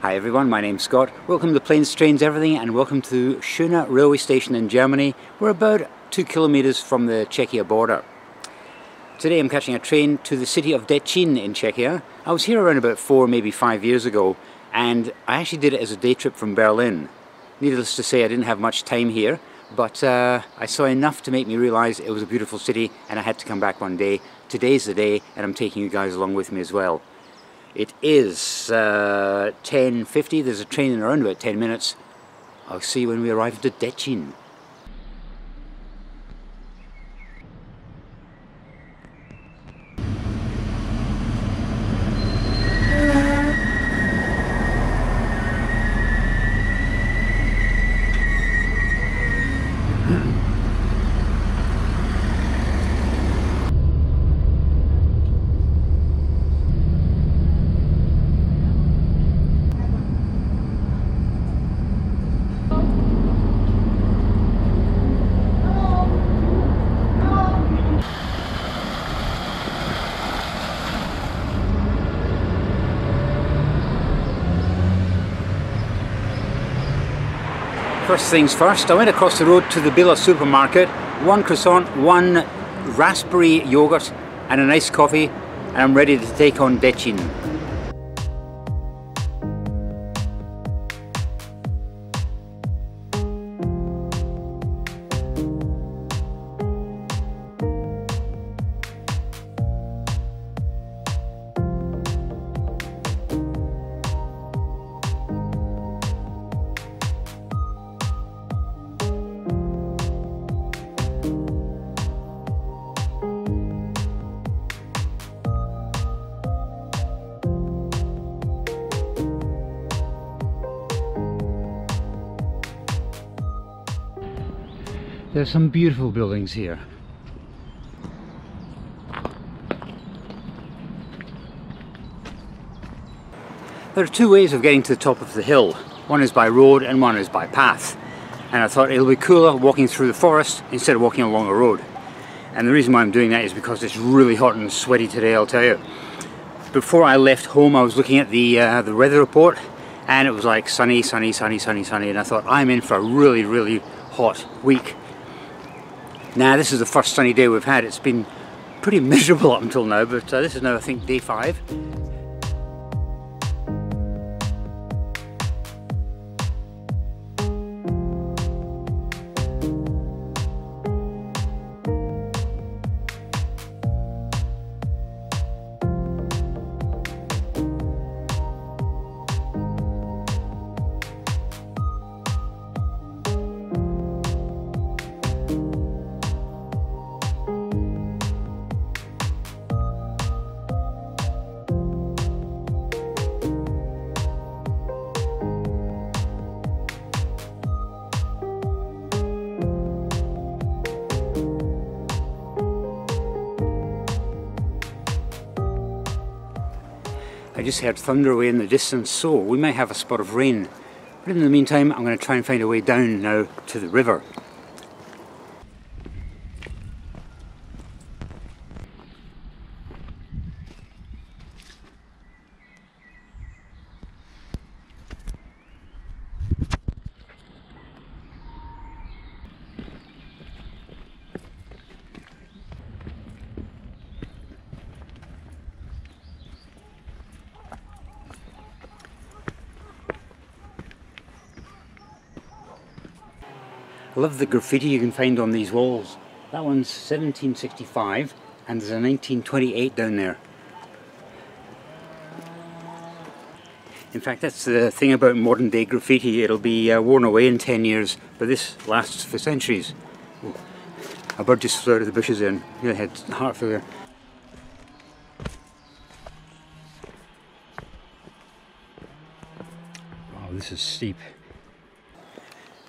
Hi everyone, my name's Scott. Welcome to Planes, Trains, Everything, and welcome to Schöne railway station in Germany. We're about 2 kilometers from the Czechia border. Today I'm catching a train to the city of Decin in Czechia. I was here around about 4, maybe 5 years ago, and I actually did it as a day trip from Berlin. Needless to say, I didn't have much time here, but I saw enough to make me realize it was a beautiful city and I had to come back one day. Today's the day, and I'm taking you guys along with me as well. It is 10:50, there's a train in around about 10 minutes. I'll see you when we arrive at Decin. First things first, I went across the road to the Vila supermarket, 1 croissant, 1 raspberry yogurt and a nice coffee, and I'm ready to take on Decin. There's some beautiful buildings here. There are 2 ways of getting to the top of the hill. One is by road and one is by path. And I thought it'll be cooler walking through the forest instead of walking along a road. And the reason why I'm doing that is because it's really hot and sweaty today, I'll tell you. Before I left home I was looking at the weather report, and it was like sunny, sunny, sunny, sunny, sunny, and I thought I'm in for a really, really hot week. Now this is the first sunny day we've had. It's been pretty miserable up until now, but this is now I think day 5. I just heard thunder away in the distance, so we might have a spot of rain. But in the meantime, I'm going to try and find a way down now to the river. I love the graffiti you can find on these walls. That one's 1765 and there's a 1928 down there. In fact, that's the thing about modern day graffiti, it'll be worn away in 10 years, but this lasts for centuries. Oh, a bird just flew out of the bushes there and nearly had heart failure. Wow, this is steep.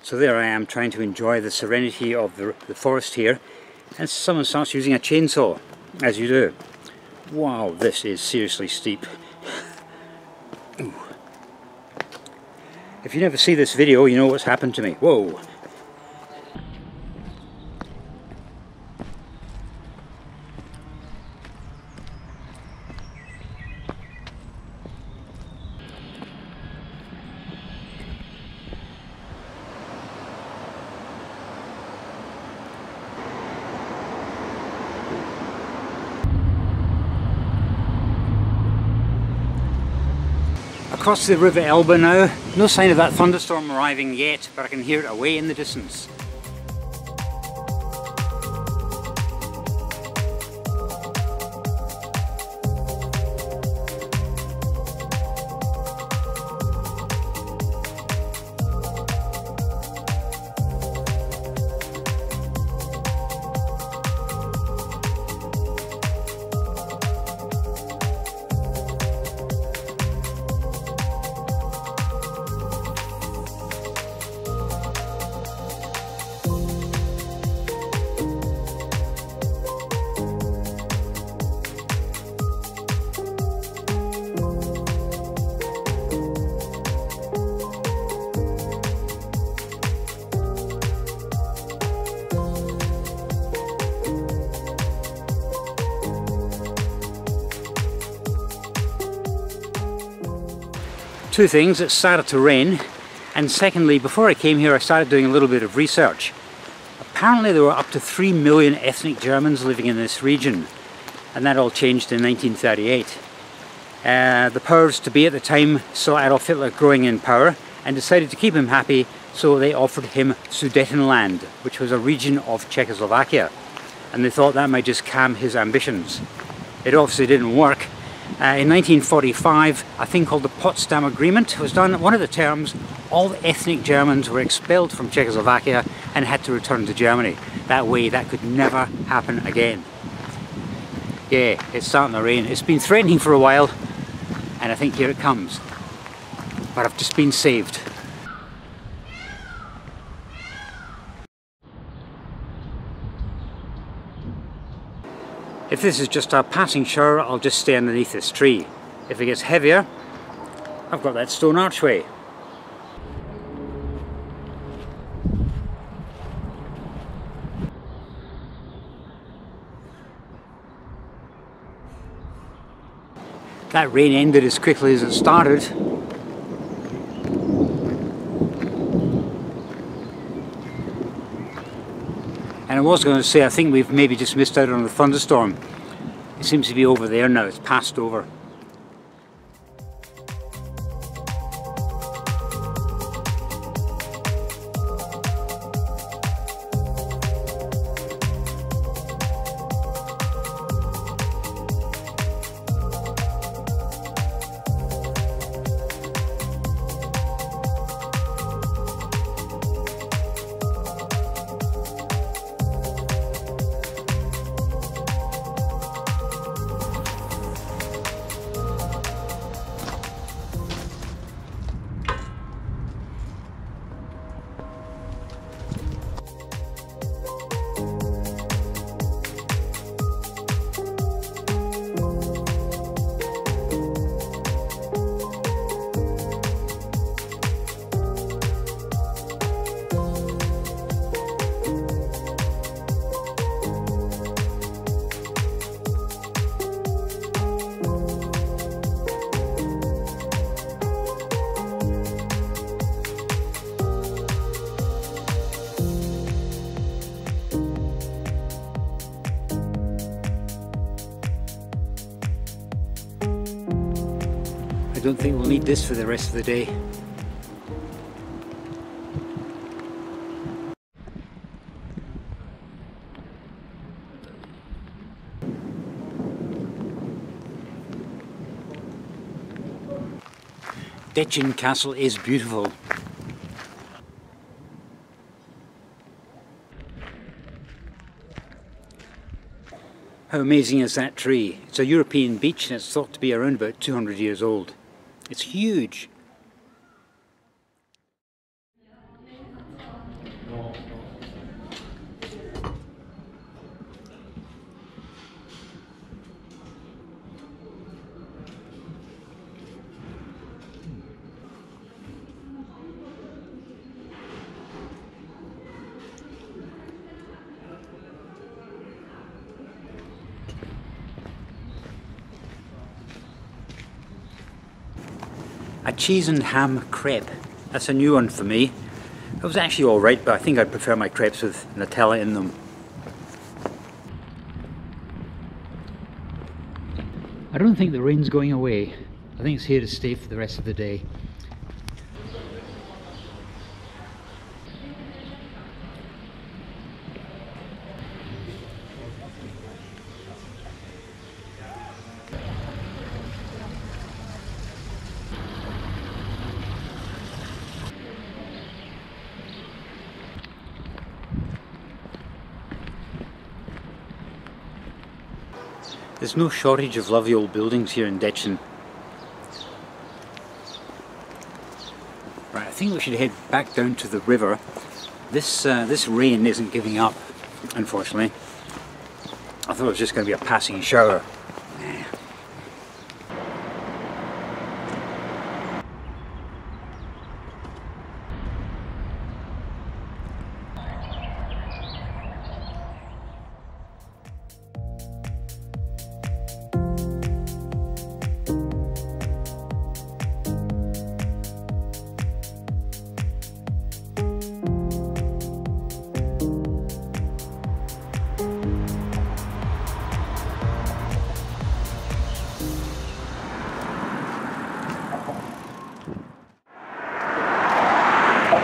So there I am trying to enjoy the serenity of the forest here, and someone starts using a chainsaw, as you do. Wow, this is seriously steep. Ooh. If you never see this video, you know what's happened to me. Whoa! across the River Elbe now. No sign of that thunderstorm arriving yet, but I can hear it away in the distance. Two things: it started to rain, and secondly, before I came here I started doing a little bit of research. Apparently there were up to 3 million ethnic Germans living in this region, and that all changed in 1938. The powers to be at the time saw Adolf Hitler growing in power and decided to keep him happy, so they offered him Sudetenland, which was a region of Czechoslovakia, and they thought that might just calm his ambitions. It obviously didn't work. In 1945, a thing called the Potsdam Agreement was done. One of the terms, all ethnic Germans were expelled from Czechoslovakia and had to return to Germany. That way, that could never happen again. Yeah, it's starting to rain. It's been threatening for a while, and I think here it comes. But I've just been saved. If this is just a passing shower, I'll just stay underneath this tree. If it gets heavier, I've got that stone archway. That rain ended as quickly as it started. And I was going to say, I think we've maybe just missed out on the thunderstorm. It seems to be over there now, it's passed over. I don't think we'll need this for the rest of the day. Decin Castle is beautiful. How amazing is that tree? It's a European beech and it's thought to be around about 200 years old. It's huge. A cheese and ham crepe. That's a new one for me. It was actually alright, but I think I'd prefer my crepes with Nutella in them. I don't think the rain's going away. I think it's here to stay for the rest of the day. There's no shortage of lovely old buildings here in Decin. Right, I think we should head back down to the river. This rain isn't giving up, unfortunately. I thought it was just going to be a passing shower.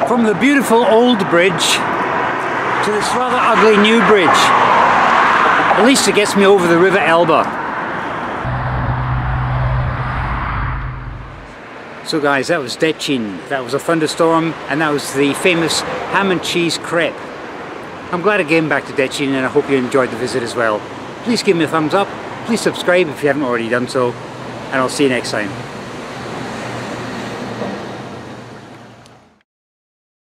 From the beautiful old bridge to this rather ugly new bridge. At least it gets me over the river Elbe. So guys, that was Decin. That was a thunderstorm, and that was the famous ham and cheese crepe. I'm glad I came back to Decin, and I hope you enjoyed the visit as well. Please give me a thumbs up, please subscribe if you haven't already done so, and I'll see you next time.